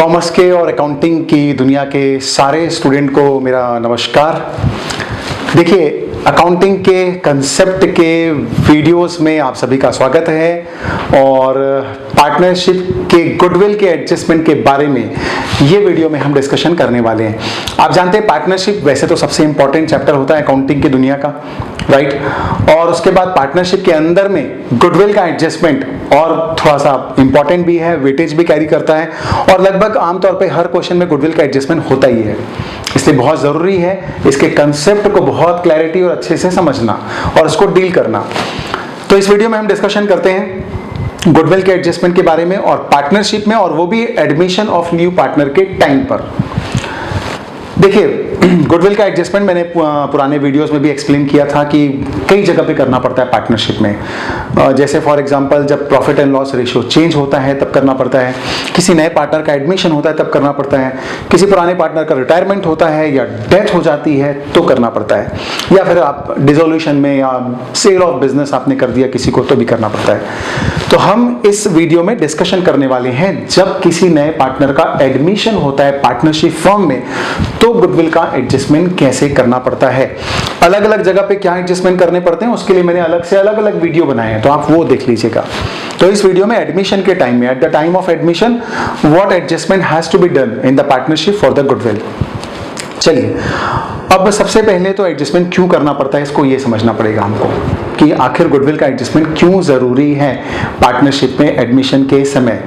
Commerce के और accounting की दुनिया के सारे स्टूडेंट को मेरा नमस्कार। देखिए, अकाउंटिंग के कंसेप्ट के वीडियोस में आप सभी का स्वागत है और पार्टनरशिप के गुडविल के एडजस्टमेंट के बारे में ये वीडियो में हम डिस्कशन करने वाले हैं। आप जानते हैं पार्टनरशिप वैसे तो सबसे इंपॉर्टेंट चैप्टर होता है अकाउंटिंग की दुनिया का, राइट? और उसके बाद पार्टनरशिप के अंदर में गुडविल का एडजस्टमेंट और थोड़ा सा इंपॉर्टेंट भी है, वेटेज भी कैरी करता है और लगभग आमतौर पे हर क्वेश्चन में गुडविल का एडजस्टमेंट होता ही है। इसलिए बहुत जरूरी है इसके कंसेप्ट को बहुत क्लैरिटी और अच्छे से समझना और उसको डील करना। तो इस वीडियो में हम डिस्कशन करते हैं गुडविल के एडजस्टमेंट के बारे में और पार्टनरशिप में, और वो भी एडमिशन ऑफ न्यू पार्टनर के टाइम पर। देखिए, गुडविल का एडजस्टमेंट मैंने पुराने वीडियोस में भी एक्सप्लेन किया था कि कई जगह पे करना पड़ता है पार्टनरशिप में। जैसे फॉर एग्जांपल जब profit and loss ratio change होता है तब करना पड़ता है, किसी नए पार्टनर का एडमिशन होता है तब करना पड़ता है, किसी पुराने पार्टनर का रिटायरमेंट होता है या डेथ हो जाती है तो करना पड़ता है, या फिर आप डिसोल्यूशन में या सेल ऑफ बिजनेस आपने कर दिया किसी को तो भी करना पड़ता है। तो हम इस वीडियो में डिस्कशन करने वाले हैं जब किसी नए पार्टनर का एडमिशन होता है पार्टनरशिप फर्म में तो गुडविल का एडजस्टमेंट कैसे करना पड़ता है। अलग अलग जगह पे क्या एडजस्टमेंट करने पड़ते हैं उसके लिए मैंने अलग से अलग अलग वीडियो बनाए हैं, तो आप वो देख लीजिएगा। तो इस वीडियो में एडमिशन के टाइम में, at the time of admission, what adjustment has to be done in the partnership for the goodwill. चलिए, अब सबसे पहले तो एडजस्टमेंट क्यों करना पड़ता है इसको ये समझना पड़ेगा हमको कि आखिर गुडविल का एडजस्टमेंट क्यों जरूरी है पार्टनरशिप में एडमिशन के समय।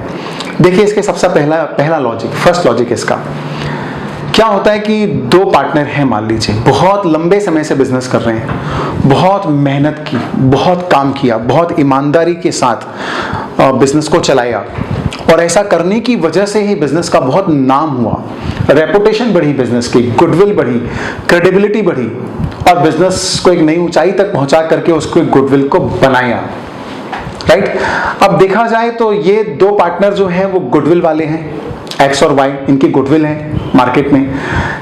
देखिए, इसके सबसे पहला लॉजिक, फर्स्ट लॉजिक इसका क्या होता है कि दो पार्टनर हैं, मान लीजिए बहुत लंबे समय से बिजनेस कर रहे हैं, बहुत मेहनत की, बहुत काम किया, बहुत ईमानदारी के साथ बिजनेस को चलाया और ऐसा करने की वजह से ही बिजनेस का बहुत नाम हुआ, रेपुटेशन बढ़ी, बिजनेस की गुडविल बढ़ी, क्रेडिबिलिटी बढ़ी और बिजनेस को एक नई ऊंचाई तक पहुंचा करके उसको गुडविल को बनाया, राइट? अब देखा जाए तो ये दो पार्टनर जो हैं वो गुडविल वाले हैं, एक्स और वाई, इनकी गुडविल है मार्केट में।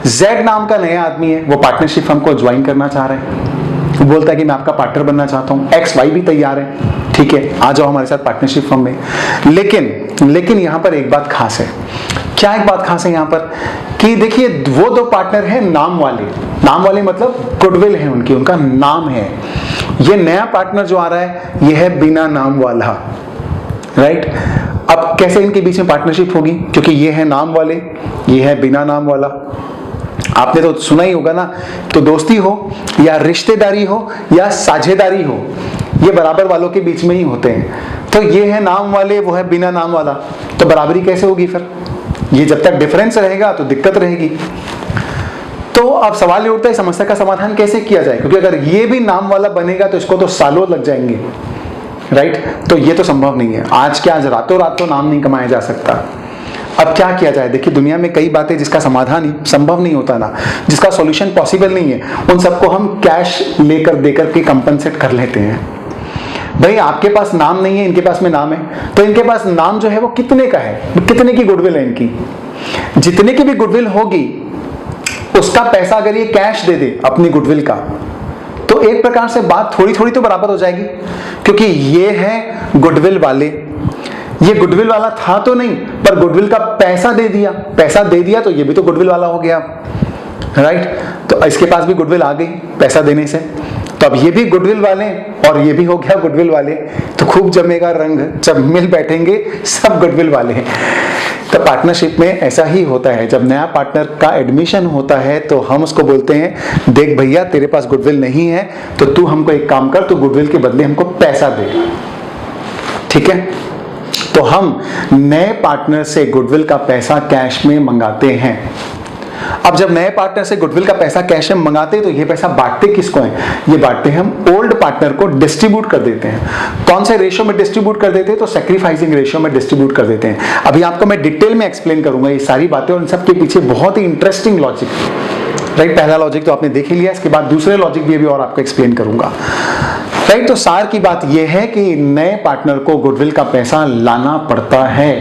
जेड नाम का नया आदमी है, वो पार्टनरशिप फर्म को ज्वाइन करना चाह रहे हैं, वो बोलता है कि मैं आपका पार्टनर बनना चाहता हूँ। एक्स वाई भी तैयार है, ठीक है आ जाओ हमारे साथ पार्टनरशिप फर्म में। लेकिन यहाँ पर एक बात खास है। क्या एक बात खास है यहाँ पर कि देखिए, वो दो पार्टनर हैं नाम वाले मतलब गुडविल है उनकी, उनका नाम है। ये नया पार्टनर जो आ रहा है ये है बिना नाम वाला, राइट? अब कैसे इनके बीच में पार्टनरशिप होगी, क्योंकि ये है नाम वाले, ये है बिना नाम वाला। आपने तो सुना ही होगा ना, तो दोस्ती हो या रिश्तेदारी हो या साझेदारी हो, ये बराबर वालों के बीच में ही होते हैं। तो ये है नाम वाले, वो है बिना नाम वाला, तो बराबरी कैसे होगी फिर? ये जब तक डिफरेंस रहेगा तो दिक्कत रहेगी। तो अब सवाल ये उठता है समस्या का समाधान कैसे किया जाए, क्योंकि अगर ये भी नाम वाला बनेगा तो इसको तो सालों लग जाएंगे, राइट? तो ये तो संभव नहीं है, आज के आज रातों रात तो नाम नहीं कमाया जा सकता। अब क्या किया जाए? देखिए, दुनिया में कई बातें जिसका समाधान ही संभव नहीं होता ना, जिसका सॉल्यूशन पॉसिबल नहीं है, उन सबको हम कैश लेकर देकर के कंपनसेट कर लेते हैं। भाई आपके पास नाम नहीं है, इनके पास में नाम है, तो इनके पास नाम जो है वो कितने का है, कितने की गुडविल है इनकी, जितने की भी गुडविल होगी उसका पैसा अगर ये कैश दे दे अपनी गुडविल का, तो एक प्रकार से बात थोड़ी थोड़ी तो बराबर हो जाएगी, क्योंकि ये है गुडविल वाले। ये गुडविल वाला था तो नहीं, पर गुडविल का पैसा दे दिया तो ये भी तो गुडविल वाला हो गया, राइट? तो इसके पास भी गुडविल आ गई पैसा देने से, तो अब ये भी गुडविल वाले और ये भी हो गया गुडविल वाले। तो खूब जमेगा रंग जब मिल बैठेंगे सब गुडविल वाले हैं। तो पार्टनरशिप में ऐसा ही होता है, जब नया पार्टनर का एडमिशन होता है तो हम उसको बोलते हैं, देख भैया तेरे पास गुडविल नहीं है तो तू हमको एक काम कर, तू गुडविल के बदले हमको पैसा दे, ठीक है? तो हम नए पार्टनर से गुडविल का पैसा कैश में मंगाते हैं। अब जब नए पार्टनर से गुडविल का पैसा कैश में मंगाते हैं तो ये पैसा बांटते किसको है? ये बांटते हैं हम ओल्ड पार्टनर को, डिस्ट्रीब्यूट कर देते हैं। कौन से रेशियो में डिस्ट्रीब्यूट कर देते हैं? तो सैक्रिफाइसिंग रेशियो में डिस्ट्रीब्यूट कर देते हैं। अभी आपको मैं डिटेल में एक्सप्लेन करूंगा ये सारी बातें और इन सब के पीछे बहुत ही इंटरेस्टिंग लॉजिक, राइट? पहला लॉजिक तो आपने देख ही लिया, इसके बाद दूसरे लॉजिक भी अभी और आपको एक्सप्लेन करूंगा, राइट? तो सार की बात यह है कि नए पार्टनर को गुडविल का पैसा लाना पड़ता है।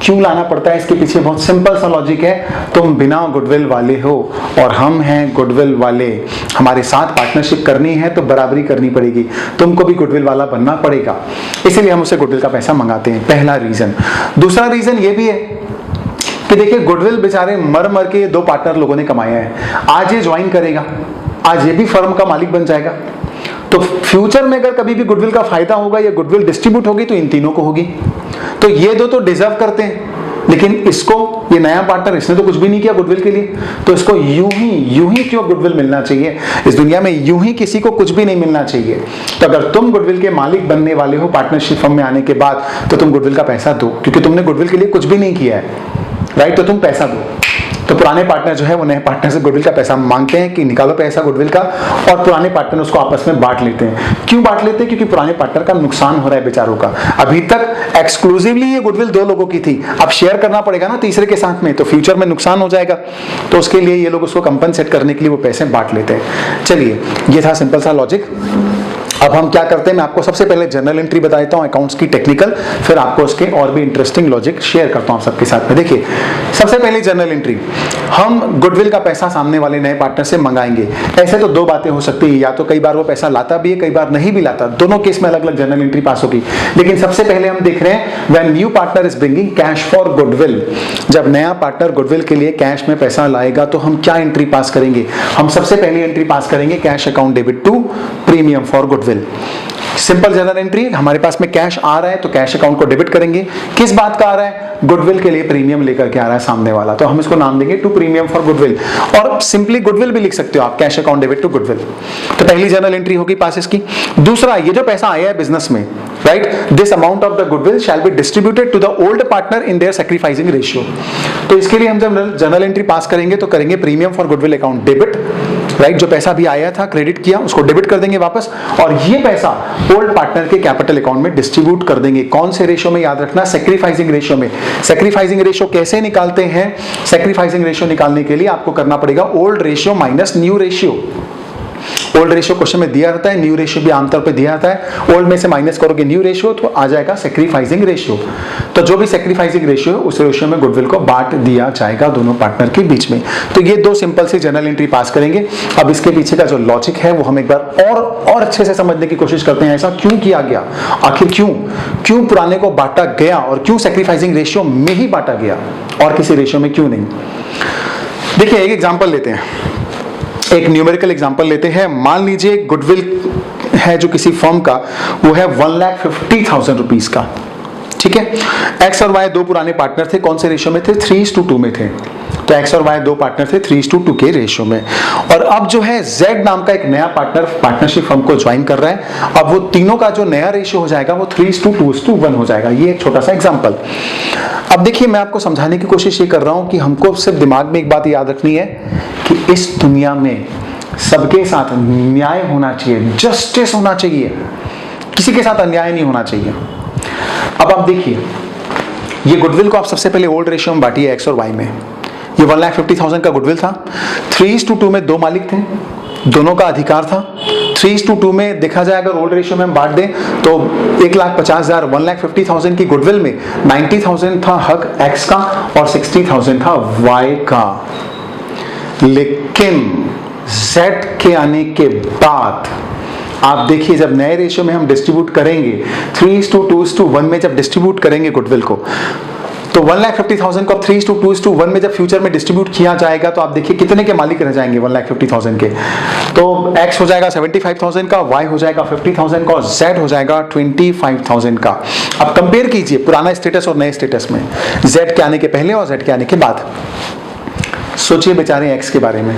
क्यों लाना पड़ता है? इसके पीछे बहुत सिंपल सा लॉजिक है। तुम बिना गुडविल वाले हो और हम हैं गुडविल वाले, हमारे साथ पार्टनरशिप करनी है तो बराबरी करनी पड़ेगी, तुमको भी गुडविल वाला बनना पड़ेगा, इसीलिए हम उसे गुडविल का पैसा मंगाते हैं। पहला रीजन। दूसरा रीजन ये भी है कि देखिए गुडविल बेचारे मर मर के 2 पार्टनर लोगों ने कमाया है, आज ये ज्वाइन करेगा, आज ये भी फर्म का मालिक बन जाएगा, तो फ्यूचर में अगर कभी भी गुडविल का फायदा होगा या गुडविल डिस्ट्रीब्यूट होगी तो इन तीनों को होगी। तो ये 2 तो डिजर्व करते हैं, लेकिन इसको, ये नया पार्टनर, इसने तो कुछ भी नहीं किया गुडविल के लिए, तो इसको यूं ही क्यों गुडविल मिलना चाहिए? इस दुनिया में यूं ही किसी को कुछ भी नहीं मिलना चाहिए। तो अगर तुम गुडविल के मालिक बनने वाले हो पार्टनरशिप फर्म में आने के बाद, तो तुम गुडविल का पैसा दो, क्योंकि तुमने गुडविल के लिए कुछ भी नहीं किया है, राइट? तो तुम पैसा दो। तो पुराने पार्टनर जो है वो नए पार्टनर से गुडविल का पैसा मांगते हैं कि निकालो पैसा गुडविल का, और पुराने पार्टनर उसको आपस में बांट लेते हैं। क्यों बांट लेते हैं? क्योंकि पुराने पार्टनर का नुकसान हो रहा है बेचारों का। अभी तक एक्सक्लूसिवली ये गुडविल 2 लोगों की थी, अब शेयर करना पड़ेगा ना तीसरे के साथ में, तो फ्यूचर में नुकसान हो जाएगा। तो उसके लिए ये लोग उसको कंपनसेट करने के लिए वो पैसे बांट लेते हैं। चलिए, ये था सिंपल सा लॉजिक। अब हम क्या करते हैं, मैं आपको सबसे पहले जर्नल एंट्री बता देता हूं अकाउंट्स की टेक्निकल, फिर आपको उसके और भी इंटरेस्टिंग लॉजिक शेयर करता हूं आप सबके साथ में। देखिए, सबसे पहले जर्नल एंट्री, हम गुडविल का पैसा सामने वाले नए पार्टनर से मंगाएंगे। ऐसे तो 2 बातें हो सकती है, या तो कई बार वो पैसा लाता भी है, कई बार नहीं भी लाता, दोनों केस में अलग अलग जर्नल एंट्री पास होगी। लेकिन सबसे पहले हम देख रहे हैं when new partner is bringing cash for goodwill, जब नया पार्टनर गुडविल के लिए कैश में पैसा लाएगा तो हम क्या एंट्री पास करेंगे? हम सबसे पहले एंट्री पास करेंगे cash account debit to premium for goodwill. Simple journal entry, हमारे पास में कैश आ रहा है तो कैश अकाउंट को डेबिट करेंगे। किस बात का आ रहा है? गुडविल के लिए प्रीमियम लेकर के आ रहा है सामने वाला, तो हम इसको नाम देंगे टू प्रीमियम फॉर गुडविल, और सिंपली गुडविल भी लिख सकते हो आप, cash account debit to goodwill. तो पहली जर्नल एंट्री होगी पास इसकी। दूसरा, ये जो पैसा आया है बिजनेस में, right, this amount of the goodwill shall be distributed to the old partner in their sacrificing ratio. तो इसके लिए हम जब जर्नल एंट्री पास करेंगे तो करेंगे premium for goodwill account debit, right, जो पैसा भी आया था क्रेडिट किया उसको डेबिट कर देंगे वापस, और ये पैसा ओल्ड पार्टनर के कैपिटल अकाउंट में डिस्ट्रीब्यूट कर देंगे। कौन से रेशियो में? याद रखना, सैक्रिफाइसिंग रेशियो में। सैक्रिफाइसिंग रेशियो कैसे निकालते हैं? सैक्रिफाइसिंग रेशियो निकालने के लिए आपको करना पड़ेगा old ratio minus new ratio. Old ratio question में दिया रहता है, न्यू रेशियो भी आमतौर पे दिया रहता है। ओल्ड में से माइनस करोगे न्यू रेशियो तो आ जाएगा सैक्रिफाइसिंग रेशियो। तो जो भी सैक्रिफाइसिंग रेशियो है उस रेशियो में गुडविल को बांट दिया जाएगा दोनों पार्टनर के बीच में। तो ये 2 सिंपल सी जर्नल एंट्री पास करेंगे। अब इसके पीछे का जो लॉजिक है वो हम एक बार और अच्छे से समझने की कोशिश करते हैं। ऐसा क्यों किया गया, आखिर क्यों पुराने को बांटा गया, और क्यों सैक्रिफाइसिंग रेशियो में ही बांटा गया और किसी रेशियो में क्यों नहीं? देखिए, एक एग्जांपल लेते हैं, एक न्यूमेरिकल एग्जांपल लेते हैं। मान लीजिए गुडविल है जो किसी फर्म का, वो है 1,50,000 रुपीज का, ठीक है। एक्स और वाई 2 पुराने पार्टनर थे, कौन से रेशियो में थे? 3:2 में थे। तो एक्स और वाई 2 पार्टनर थे 3:2 के रेशियो में। और अब जो है जेड नाम का एक नया पार्टनर पार्टनरशिप फर्म को ज्वाइन कर रहा है। अब वो तीनों का जो नया रेशियो हो जाएगा वो 3:2:1 हो जाएगा। ये एक छोटा सा एग्जांपल। अब देखिए, मैं आपको समझाने की कोशिश ये कर रहा हूं कि हमको सिर्फ दिमाग में एक बात याद रखनी है कि इस दुनिया में सबके साथ न्याय होना चाहिए, जस्टिस होना चाहिए, किसी के साथ अन्याय नहीं होना चाहिए। अब आप देखिए, ये गुडविल को आप सबसे पहले ओल्ड रेशियो में बांटिए एक्स और वाई में। ये 1,50,000 का गुडविल था, 3:2 में 2 मालिक थे, दोनों का अधिकार था। 3:2 में देखा जाए अगर ओल्ड रेशियो में हम बांट दें तो 1,50,000 1,50,000 की गुडविल में 90,000 था हक एक्स का और 60,000 था वाई का। लेकिन जेड के आने के बाद आप देखिए, जब नए रेशियो में हम डिस्ट्रीब्यूट करेंगे 3:2:1 में जब डिस्ट्रीब्यूट करेंगे गुडविल को, तो 1,50,000 को 3:2:1 में जब फ्यूचर में डिस्ट्रीब्यूट किया जाएगा तो आप देखिए कितने के मालिक रह जाएंगे 1,50,000 के। तो x हो जाएगा 75,000 का, y हो जाएगा 50,000 का और z हो जाएगा 25,000 का। अब कंपेयर कीजिए पुराना स्टेटस और नए स्टेटस में, z के आने के पहले और z के आने के बाद। सोचिए बेचारे x के बारे में,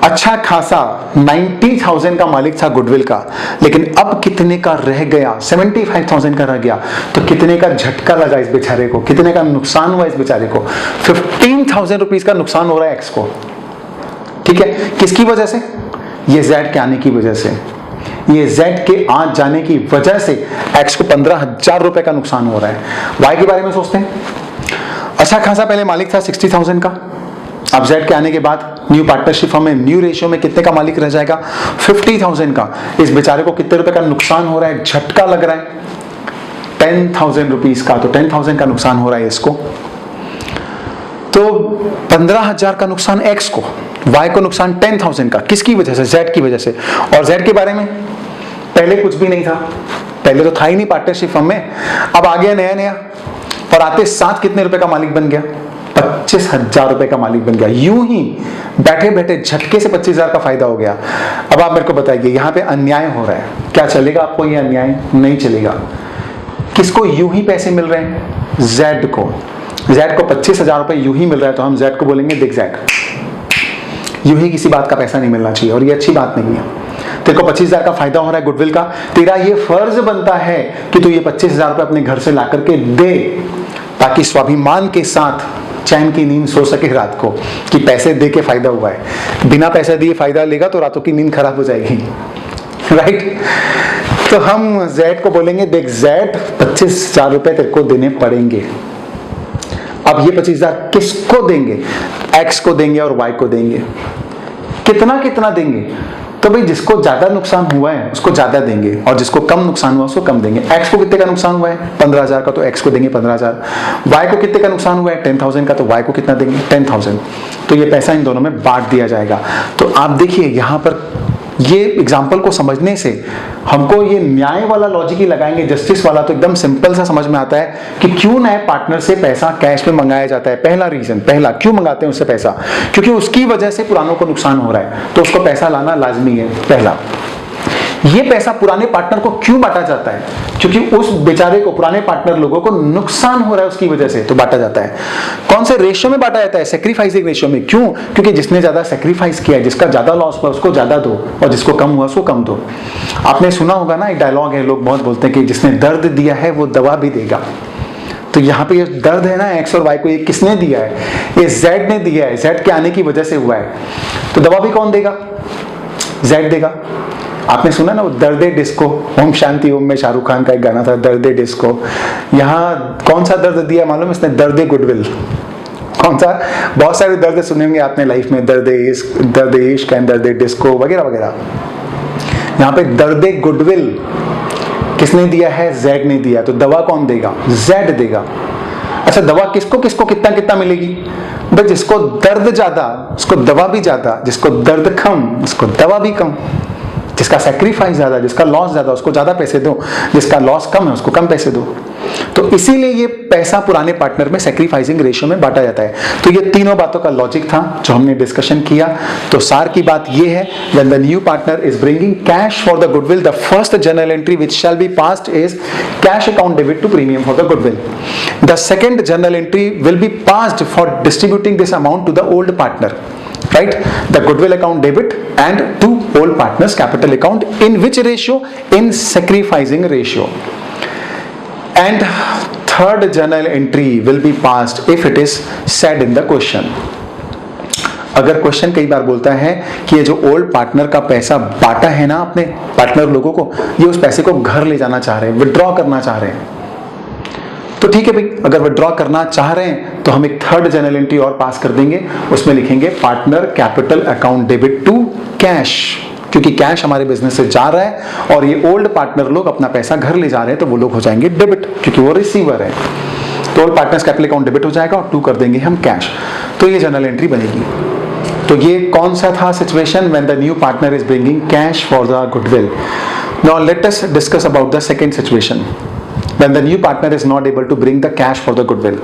अच्छा खासा 90,000 का मालिक था गुडविल का, लेकिन अब कितने का रह गया? 75,000 का रह गया। तो कितने का झटका लगा इस बेचारे को, कितने का नुकसान हुआ इस बेचारे को? 15,000 रुपीज का नुकसान हो रहा है एक्स को, ठीक है। किसकी वजह से? ये जेड के आने की वजह से, ये जेड के आ जाने की वजह से एक्स को 15,000 रुपए का नुकसान हो रहा है। वाई के बारे में सोचते हैं, अच्छा खासा पहले मालिक था 60,000 का, अब जेड के आने के बाद न्यू पार्टनरशिप फर्म में न्यू रेशियो में कितने का मालिक रह जाएगा? 50,000 का। इस बेचारे को कितने रुपए का नुकसान हो रहा है, झटका लग रहा है? 10,000 रुपीज का। तो 10,000 का नुकसान हो रहा है इसको। तो 15,000 का नुकसान एक्स को, वाई को नुकसान 10,000 का। किसकी वजह से? जेड की वजह से। और जेड के बारे में पहले कुछ भी नहीं था, पहले तो था ही नहीं पार्टनरशिप फर्म में, अब आ गया नया नया, और आते साथ कितने रुपए का मालिक बन गया? 25,000 रुपए का मालिक बन गया, यूं ही बैठे बैठे झटके से 25,000 का फायदा हो गया। अब आप मेरे को बताइए, यहाँ पे अन्याय हो रहा है, क्या चलेगा आपको ये अन्याय? नहीं चलेगा। किसको यूं ही पैसे मिल रहे हैं? जेड को। जेड को 25,000 रुपए यूं ही मिल रहा है, तो हम जेड को बोलेंगे देख जेड, यूं ही किसी बात का पैसा नहीं मिलना चाहिए, और ये अच्छी बात नहीं है। तेरे को 25,000 का फायदा हो रहा है गुडविल का, तेरा ये फर्ज बनता है कि तू ये 25,000 रुपए अपने घर से ला करके दे, ताकि स्वाभिमान के साथ चैन की नींद सो सके रात को, कि पैसे दे के फायदा हुआ है। बिना पैसे दिए फायदा लेगा तो रातों की नींद खराब हो जाएगी, राइट? तो हम जेड को बोलेंगे देख जेड, 25,000 रुपए तेरे को देने पड़ेंगे। अब ये 25,000 किसको देंगे? एक्स को देंगे और वाई को देंगे। कितना कितना देंगे? तो भाई जिसको ज्यादा नुकसान हुआ है उसको ज्यादा देंगे, और जिसको कम नुकसान हुआ उसको कम देंगे। एक्स को कितने का नुकसान हुआ है? 15,000 का, तो एक्स को देंगे 15,000। वाई को कितने का नुकसान हुआ है? 10,000 का, तो वाई को कितना देंगे? 10,000। तो ये पैसा इन दोनों में बांट दिया जाएगा। तो आप देखिए यहाँ पर ये एग्जाम्पल को समझने से हमको ये न्याय वाला लॉजिक ही लगाएंगे, जस्टिस वाला, तो एकदम सिंपल सा समझ में आता है कि क्यों नए पार्टनर से पैसा कैश में मंगाया जाता है। पहला रीजन, पहला क्यों मंगाते हैं उससे पैसा, क्योंकि उसकी वजह से पुरानों को नुकसान हो रहा है, तो उसको पैसा लाना लाजमी है। पहला, ये पैसा पुराने पार्टनर को क्यों बांटा जाता है? क्योंकि उस बेचारे को, पुराने पार्टनर लोगों को नुकसान हो रहा है उसकी वजह से, तो बांटा जाता है। कौन से रेशियो में बांटा जाता है? सैक्रिफाइसिंग रेशियो में। क्यों? क्योंकि जिसने ज्यादा सैक्रिफाइस किया है, जिसका ज्यादा लॉस हुआ उसको ज्यादा दो, और जिसको कम हुआ उसको कम दो। आपने सुना होगा ना, एक डायलॉग है, लोग बहुत बोलते हैं कि जिसने दर्द दिया है वो दवा भी देगा। तो यहाँ पे ये दर्द है ना एक्स और वाई को, ये किसने दिया है? ये जेड ने दिया है, जेड के आने की वजह से हुआ है। तो दवा भी कौन देगा? जेड देगा। आपने सुना ना वो दर्दे डिस्को, ओम शांति ओम में शाहरुख खान का एक गाना था, दर्दे डिस्को। यहाँ कौन सा दर्द दिया मालूम? इसने दर्दे गुडविल। कौन सा? बहुत सारे दर्द सुने होंगे आपने लाइफ में, दर्दे इश्क एंड दर्दे डिस्को वगैरह वगैरह। यहाँ पे दर्दे गुडविल किसने दिया है? जेड ने दिया। तो दवा कौन देगा? जेड देगा। अच्छा, दवा किसको किसको कितना कितना मिलेगी? भाई जिसको दर्द ज्यादा उसको दवा भी ज्यादा, जिसको दर्द कम उसको दवा भी कम, जिसका सैक्रिफाइस ज्यादा, जिसका लॉस ज्यादा उसको ज्यादा पैसे दो, जिसका लॉस कम है उसको कम पैसे दो। तो इसीलिए ये पैसा पुराने पार्टनर में सैक्रिफाइसिंग रेशियो में बांटा जाता है। तो ये तीनों बातों का लॉजिक था जो हमने डिस्कशन किया। तो सार की बात ये है, when the new partner is bringing cash for the goodwill, the first journal entry which shall be passed is cash account debit to premium for the goodwill. The second journal entry will be passed for distributing this amount to the old partner. Right, the goodwill account debit and to old partners capital account, in which ratio? In sacrificing ratio. And third journal entry will be passed if it is said in the question. अगर question कई बार बोलता है कि ये जो old partner का पैसा बांटा है ना अपने पार्टनर लोगों को, ये उस पैसे को घर ले जाना चाह रहे हैं, विड्रॉ करना चाह रहे हैं, तो ठीक है भाई, अगर विड्रॉ करना चाह रहे हैं तो हम एक थर्ड जर्नल एंट्री और पास कर देंगे। उसमें लिखेंगे partner capital account debit to cash, क्योंकि कैश हमारे बिजनेस से जा रहा है और ये ओल्ड पार्टनर लोग अपना पैसा घर ले जा रहे हैं, तो वो लोग हो जाएंगे डेबिट, क्योंकि वो रिसीवर है। तो old partners capital account debit हो जाएगा और 2 कर देंगे हम कैश। तो ये जर्नल एंट्री बनेगी। तो ये कौन सा था situation? When the new partner is bringing cash for the goodwill. Now let us discuss about the second situation, when the new partner is not able to bring the cash for the goodwill.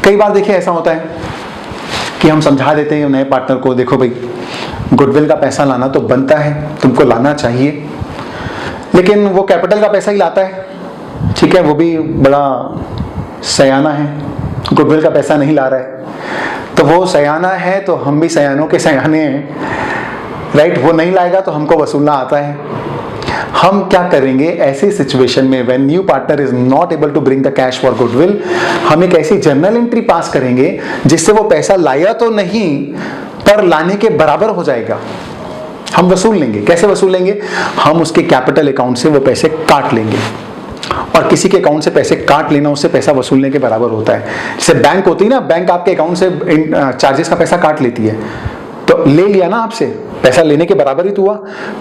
कई बार देखिए ऐसा होता है कि हम समझा देते हैं नए पार्टनर को, देखो भाई गुडविल का पैसा लाना तो बनता है, तुमको लाना चाहिए, लेकिन वो कैपिटल का पैसा ही लाता है, ठीक है, वो भी बड़ा सयाना है, गुडविल का पैसा नहीं ला रहा है। तो वो सयाना है तो हम भी सयानों के सयाने हैं, राइट? वो नहीं लाएगा तो हमको वसूलना आता है। हम क्या करेंगे ऐसी सिचुएशन में, when new partner is not able to bring the cash for goodwill, हम एक ऐसी जर्नल एंट्री पास करेंगे जिससे वो पैसा लाया तो नहीं पर लाने के बराबर हो जाएगा। हम वसूल लेंगे। कैसे वसूलेंगे? हम उसके कैपिटल अकाउंट से वो पैसे काट लेंगे, और किसी के अकाउंट से पैसे काट लेना उससे पैसा वसूलने के बराबर होता है। जैसे बैंक होती है ना, बैंक आपके अकाउंट से चार्जेस का पैसा काट लेती है, तो ले लिया ना आपसे, पैसा लेने के बराबर ही तो हुआ।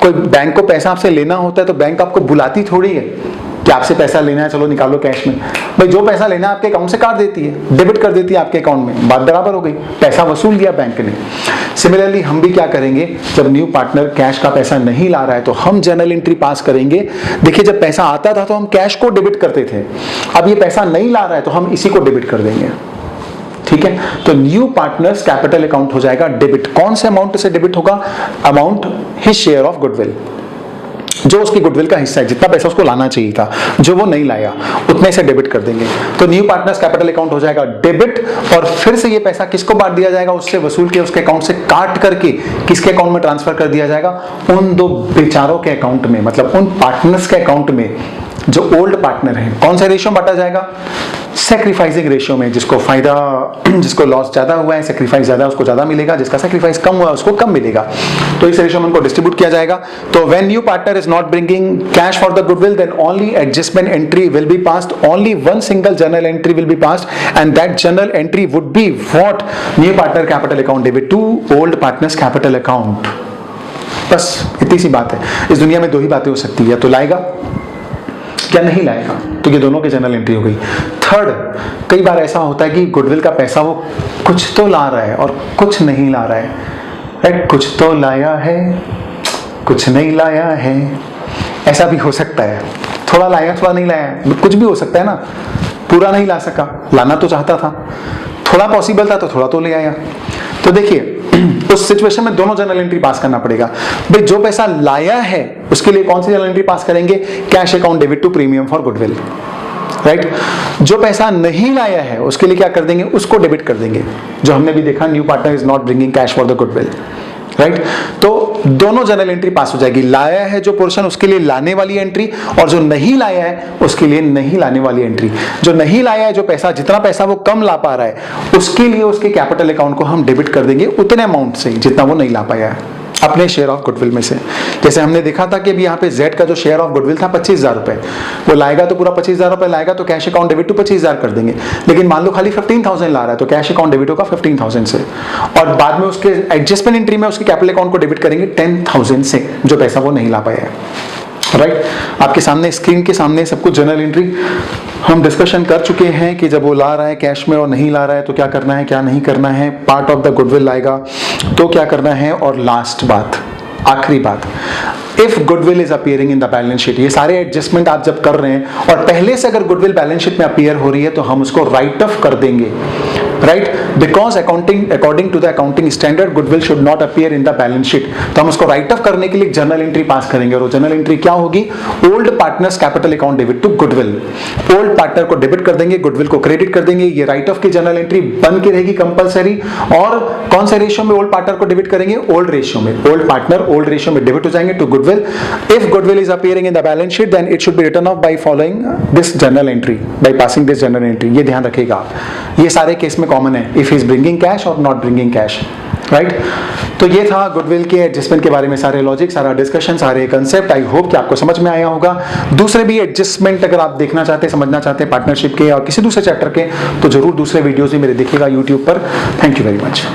कोई बैंक को पैसा आपसे लेना होता है तो बैंक आपको बुलाती थोड़ी है कि आपसे पैसा लेना है, चलो निकालो कैश में। भाई जो पैसा लेना है आपके अकाउंट से काट देती है, डेबिट कर देती है आपके अकाउंट में, बात बराबर हो गई, पैसा वसूल लिया बैंक ने। सिमिलरली हम भी क्या करेंगे, जब न्यू पार्टनर कैश का पैसा नहीं ला रहा है तो हम जर्नल एंट्री पास करेंगे। देखिए जब पैसा आता था तो हम कैश को डेबिट करते थे, अब ये पैसा नहीं ला रहा है तो हम इसी को डेबिट कर देंगे। ठीक है, तो न्यू पार्टनर्स कैपिटल अकाउंट हो जाएगा डेबिट। कौन से अमाउंट से डेबिट होगा? Amount his share of goodwill, जो उसकी गुडविल का हिस्सा है, जितना पैसा उसको लाना चाहिए था, जो वो नहीं लाया, उतने से डेबिट कर देंगे। तो न्यू पार्टनर्स कैपिटल अकाउंट हो जाएगा डेबिट, और फिर से ये पैसा किसको बांट दिया जाएगा? उससे वसूल के उसके अकाउंट से काट करके किसके अकाउंट में ट्रांसफर कर दिया जाएगा? उन दो बेचारों के अकाउंट में, मतलब उन पार्टनर्स के अकाउंट में जो ओल्ड पार्टनर है। कौन सा रेशियो बांटा जाएगा? सैक्रिफाइसिंग रेशियो में। जिसको फायदा, जिसको लॉस ज्यादा हुआ है, सैक्रिफाइस ज्यादा, उसको ज्यादा मिलेगा, जिसका सैक्रिफाइस कम हुआ है उसको कम मिलेगा। तो इस रेशियो में उनको डिस्ट्रीब्यूट किया जाएगा। तो when new partner is not bringing cash for the goodwill, then only adjustment entry will be passed, only one single journal entry will be passed, and that journal entry would be what? New partner capital account debit to old partners capital account. बस इतनी सी बात है। इस दुनिया में दो ही बातें हो सकती है, या तो लाएगा या नहीं लाएगा। तो ये दोनों की जनरल एंट्री हो गई। थर्ड, कई बार ऐसा होता है कि गुडविल का पैसा वो कुछ तो ला रहा है और कुछ नहीं ला रहा है, राइट? कुछ तो लाया है, कुछ नहीं लाया है, ऐसा भी हो सकता है। थोड़ा लाया, थोड़ा नहीं लाया, कुछ भी हो सकता है ना। पूरा नहीं ला सका, लाना तो चाहता था, थोड़ा पॉसिबल था तो थोड़ा तो ले आया। तो देखिए, उस सिचुएशन में दोनों जनरल एंट्री पास करना पड़ेगा। भाई जो पैसा लाया है उसके लिए कौन सी जनरल एंट्री पास करेंगे? Cash account debit to premium for goodwill, right? जो पैसा नहीं लाया है उसके लिए क्या कर देंगे? उसको डेबिट कर देंगे। जो हमने भी देखा, new partner is not bringing cash for the goodwill, right? तो दोनों जनरल एंट्री पास हो जाएगी। लाया है जो पोर्शन उसके लिए लाने वाली एंट्री, और जो नहीं लाया है उसके लिए नहीं लाने वाली एंट्री। जो नहीं लाया है, जो पैसा, जितना पैसा वो कम ला पा रहा है, उसके लिए उसके कैपिटल अकाउंट को हम डेबिट कर देंगे उतने अमाउंट से जितना वो नहीं ला पाया है अपने शेयर ऑफ गुडविल में से। जैसे हमने देखा था कि अभी यहाँ पे जेड का जो शेयर ऑफ गुडविल था 25,000 रुपए, वो लाएगा तो पूरा 25,000 रुपए लाएगा, तो कैश अकाउंट डेबिट टू 25,000 कर देंगे। लेकिन मान लो खाली 15,000 ला रहा है, तो कैश अकाउंट डेबिट होगा 15,000 से, और बाद में उसके एडजस्टमेंट एंट्री में उसके कैपिटल अकाउंट को डेबिट करेंगे 10,000 से, जो पैसा वो नहीं ला पाया है, राइट? आपके सामने, स्क्रीन के सामने सब कुछ जनरल एंट्री हम डिस्कशन कर चुके हैं कि जब वो ला रहा है कैश में और नहीं ला रहा है तो क्या करना है, क्या नहीं करना है, पार्ट ऑफ द गुडविल लाएगा तो क्या करना है, और लास्ट बात, आखिरी बात, if goodwill is appearing in the balance sheet. ये सारे एडजस्टमेंट आप जब कर रहे हैं और पहले से अगर गुडविल बैलेंस शीट में अपीयर हो रही है तो हम उसको राइट ऑफ कर देंगे, right? Because according to the accounting standard goodwill should not appear in the balance sheet. तो हम उसको राइट ऑफ करने के लिए जर्नल एंट्री पास करेंगे, और वो जर्नल एंट्री क्या होगी? Old partners capital account debit to goodwill. Old partner को डेबिट कर देंगे, गुडविल को क्रेडिट कर देंगे। ये राइट ऑफ की जर्नल एंट्री बन के रहेगी कंपलसरी। और कौन से रेशियो में ओल्ड पार्टनर को डेबिट करेंगे? ओल्ड रेशियो में। ओल्ड पार्टनर ओल्ड रेशियो में डेबिट हो जाएंगे to goodwill. If goodwill is appearing in the balance sheet then it should be written off by following this journal entry, by passing this journal entry. ये ध्यान रखिएगा, ये सारे case में common है, if he is bringing cash और not bringing cash, right? तो ये था गुडविल के एडजस्टमेंट के बारे में सारे लॉजिक, सारा डिस्कशन, सारे कंसेप्ट। आई होप कि आपको समझ में आया होगा। दूसरे भी एडजस्टमेंट अगर आप देखना चाहते हैं, समझना चाहते हैं पार्टनरशिप के और किसी दूसरे चैप्टर के, तो जरूर दूसरे वीडियोस भी मेरे देखिएगा यूट्यूब पर। Thank you very much.